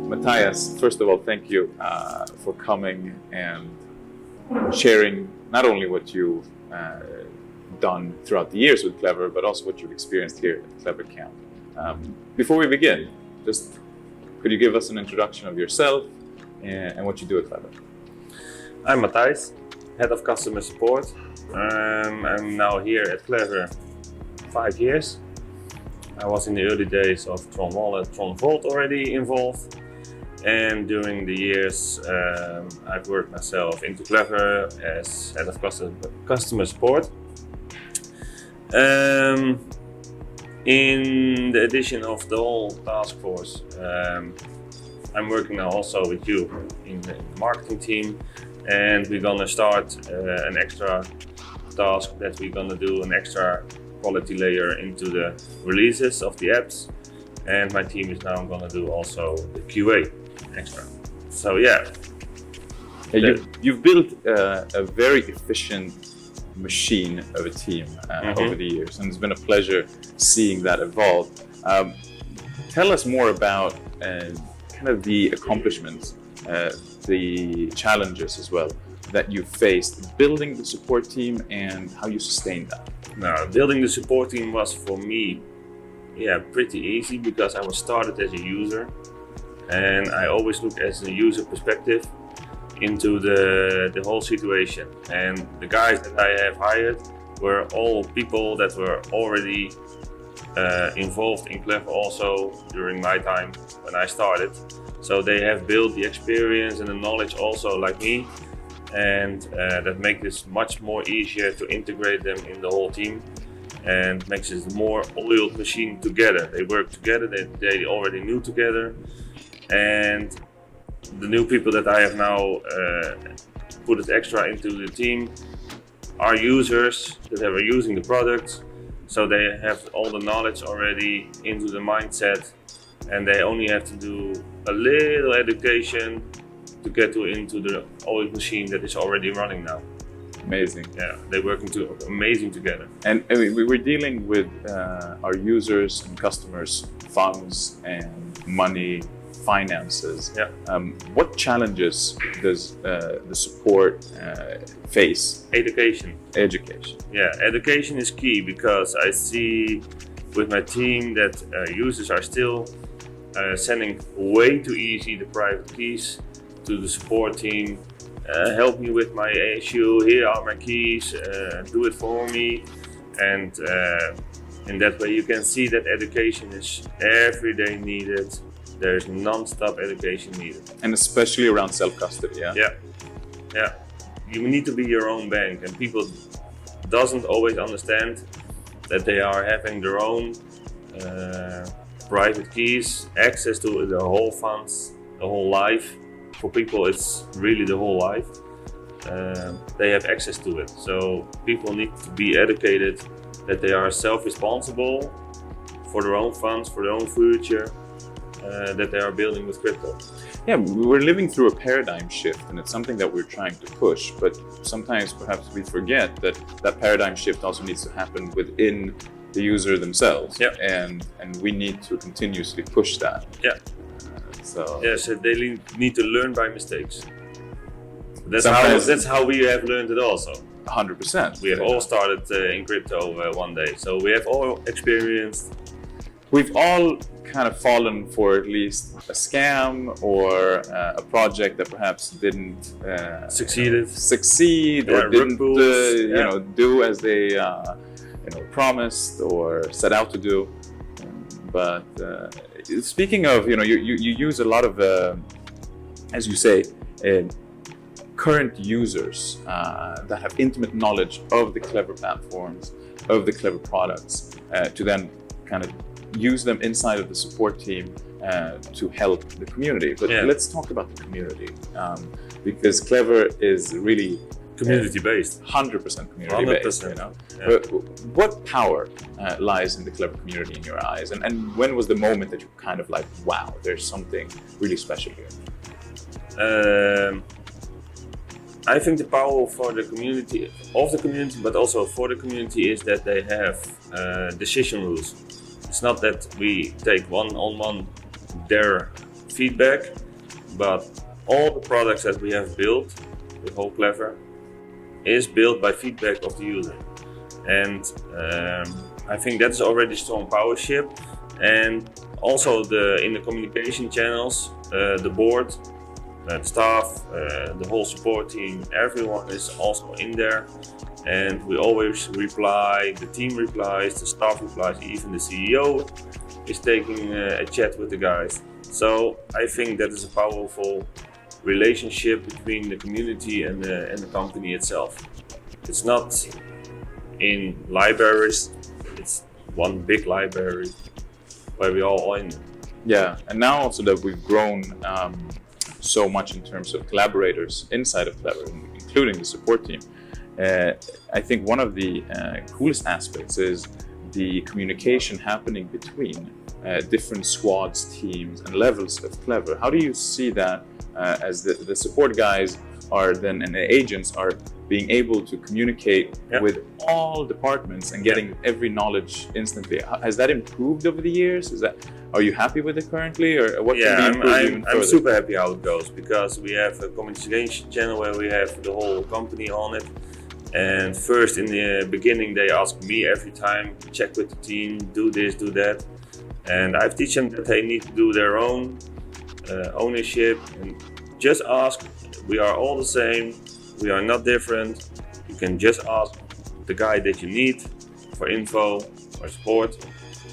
Matthias, first of all, thank you for coming and sharing not only what you've done throughout the years with Klever, but also what you've experienced here at Klever Kamp. Before we begin, just could you give us an introduction of yourself and what you do at Klever? I'm Mathijs, Head of Customer Support. I'm now here at Klever 5 years. I was in the early days of Tron Wallet, Tron Vault already involved. And during the years, I've worked myself into Klever as Head of Customer Support. In the addition of the whole task force, I'm working now also with you in the marketing team, and we're gonna start an extra task that we're gonna do an extra quality layer into the releases of the apps, and my team is now gonna do also the QA extra. So yeah. You've built a very efficient machine of a team over the years, and it's been a pleasure seeing that evolve. Tell us more about kind of the accomplishments, the challenges as well that you faced building the support team and how you sustained that. Now, building the support team was for me, pretty easy because I was started as a user, and I always look as a user perspective into the whole situation. And the guys that I have hired were all people that were already involved in Klever also during my time when I started. So they have built the experience and the knowledge also like me, and that makes this much more easier to integrate them in the whole team and makes it a more oiled machine together. They work together, they already knew together, and the new people that I have now put it extra into the team are users that are using the product, so they have all the knowledge already into the mindset, and they only have to do a little education to get into the old machine that is already running now. Amazing. Yeah, they're working amazing together. And we were dealing with our users and customers' funds and money, finances. Yeah. What challenges does the support face? Education. Education. Yeah, education is key because I see with my team that users are still sending way too easy the private keys to the support team. Help me with my issue, here are my keys, do it for me. And in that way you can see that education is every day needed. There's non-stop education needed. And especially around self-custody, yeah? Yeah. You need to be your own bank, and people doesn't always understand that they are having their own private keys, access to the whole funds, the whole life. For people it's really the whole life. They have access to it. So people need to be educated that they are self-responsible for their own funds, for their own future, that they are building with crypto. Yeah, we're living through a paradigm shift, and it's something that we're trying to push, but sometimes perhaps we forget that that paradigm shift also needs to happen within the user themselves. Yeah. And we need to continuously push that. Yeah. So they need to learn by mistakes. That's how we have learned it also. 100%. We have all started in crypto one day, so we have all experienced. We've all kind of fallen for at least a scam or a project that perhaps didn't succeed or didn't do as they promised or set out to do. But speaking of, you use a lot of, as you say, current users that have intimate knowledge of the Klever platforms, of the Klever products, to then kind of use them inside of the support team to help the community. But let's talk about the community, because Klever is really community-based. 100% community-based. 100%. Yeah. But what power lies in the Klever community in your eyes? And when was the moment that you kind of like, wow, there's something really special here? I think the power for the community, but also for the community, is that they have decision rules. It's not that we take one-on-one their feedback, but all the products that we have built, the whole Klever, is built by feedback of the user. And I think that's already strong powership. And also in the communication channels, the board, the staff, the whole support team, everyone is also in there. And we always reply, the team replies, the staff replies, even the CEO is taking a chat with the guys. So I think that is a powerful relationship between the community and the company itself. It's not in libraries, it's one big library where we all in. Yeah, and now also that we've grown so much in terms of collaborators inside of Klever, including the support team, I think one of the coolest aspects is the communication happening between different squads, teams, and levels of Klever. How do you see that as the support guys are then and the agents are being able to communicate with all departments and getting every knowledge instantly? Has that improved over the years? Are you happy with it currently, or what can be improved even further? I'm super happy how it goes, because we have a communication channel where we have the whole company on it. And first, in the beginning, they ask me every time, check with the team, do this, do that. And I've teach them that they need to do their own ownership and just ask. We are all the same. We are not different. You can just ask the guy that you need for info or support,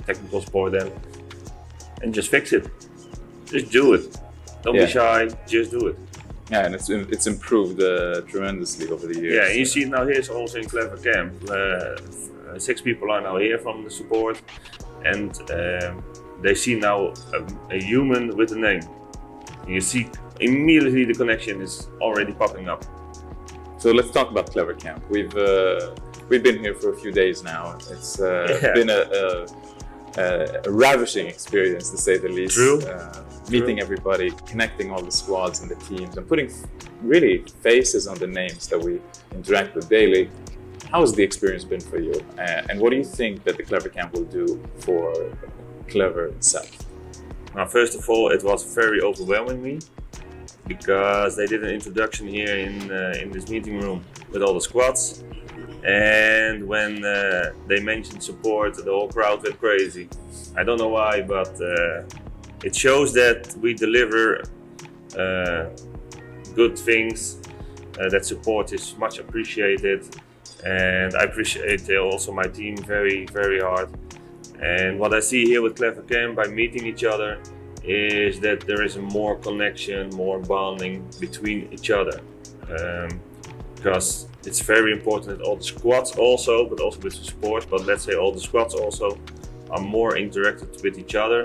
technical support then, and just fix it. Just do it. Don't be shy, just do it. Yeah, and it's improved tremendously over the years. Yeah, and you see it now here also in Klever Kamp. 6 people are now here from the support, and they see now a human with a name. You see immediately the connection is already popping up. So let's talk about Klever Kamp. We've been here for a few days now. It's been a ravishing experience, to say the least. True. Meeting everybody, connecting all the squads and the teams, and putting really faces on the names that we interact with daily. How has the experience been for you? And what do you think that the Klever Kamp will do for Klever itself? Now, first of all, it was very overwhelming me, because they did an introduction here in this meeting room with all the squads. And when they mentioned support, the whole crowd went crazy. I don't know why, but it shows that we deliver good things, that support is much appreciated. And I appreciate also my team very, very hard. And what I see here with Klever Kamp by meeting each other is that there is more connection, more bonding between each other. Because it's very important that all the squads also, but also with the support, but let's say all the squads also are more interacted with each other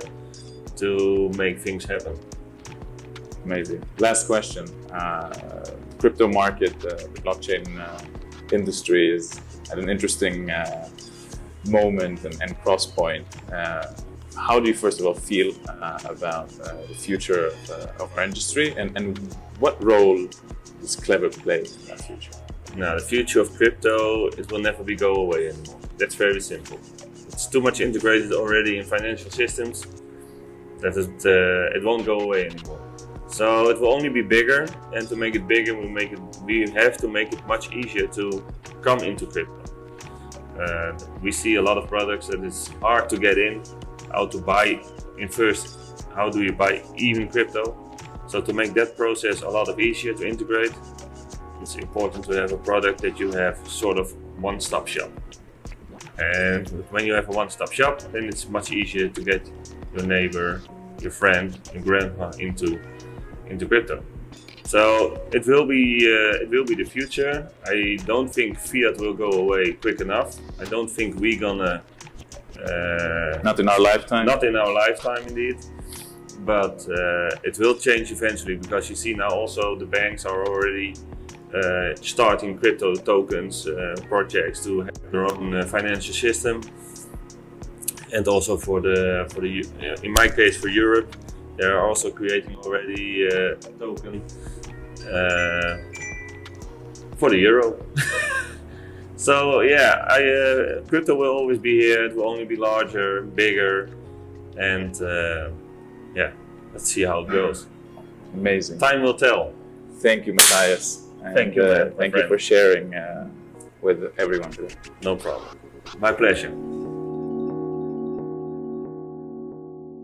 to make things happen. Amazing. Last question. Crypto market, the blockchain industry is at an interesting moment and cross point. How do you first of all feel about the future of our industry, and what role does Klever play in that future? Now, the future of crypto, it will never go away anymore. That's very simple. It's too much integrated already in financial systems that it won't go away anymore. So it will only be bigger, and to make it bigger, we have to make it much easier to come into crypto. We see a lot of products that it's hard to get in, how to buy in first, how do you buy even crypto. So to make that process a lot easier to integrate, it's important to have a product that you have sort of one-stop shop. And when you have a one-stop shop, then it's much easier to get your neighbor, your friend, your grandma into crypto. So it will be the future. I don't think fiat will go away quick enough. I don't think we're gonna not in our lifetime. Not in our lifetime, indeed. But it will change eventually, because you see now also the banks are already starting crypto tokens projects to have their own financial system. And also for the in my case for Europe, they are also creating already a token for the euro. So yeah, crypto will always be here. It will only be larger, bigger, and let's see how it goes. Amazing. Time will tell. Thank you, Mathijs. Thank you, man, my Thank you friend. for sharing with everyone today. No problem. My pleasure.